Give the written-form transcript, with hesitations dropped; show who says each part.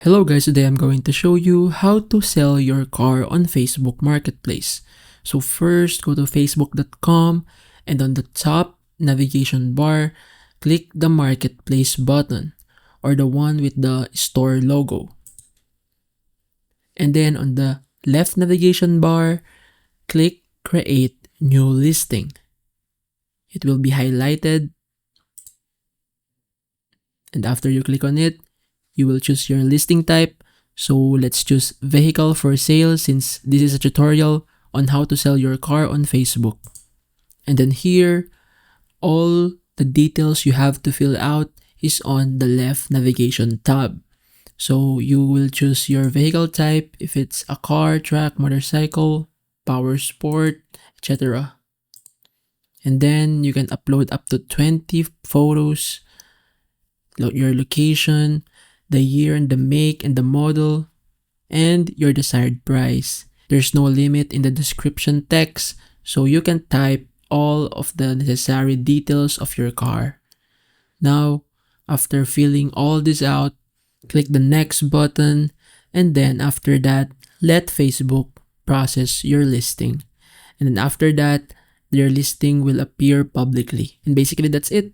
Speaker 1: Hello guys, today I'm going to show you how to sell your car on Facebook Marketplace. So first, go to facebook.com and on the top navigation bar, click the Marketplace button or the one with the store logo. And then on the left navigation bar, click Create New Listing. It will be highlighted, and after you click on it, you will choose your listing type. So let's choose vehicle for sale since this is a tutorial on how to sell your car on Facebook. And then here, all the details you have to fill out is on the left navigation tab. So you will choose your vehicle type if it's a car, truck, motorcycle, power sport, etc. And then you can upload up to 20 photos, your location, the year and the make and the model, and your desired price. There's no limit in the description text, so you can type all of the necessary details of your car. Now, after filling all this out, click the next button, and then after that, let Facebook process your listing. And then after that, your listing will appear publicly. And basically that's it.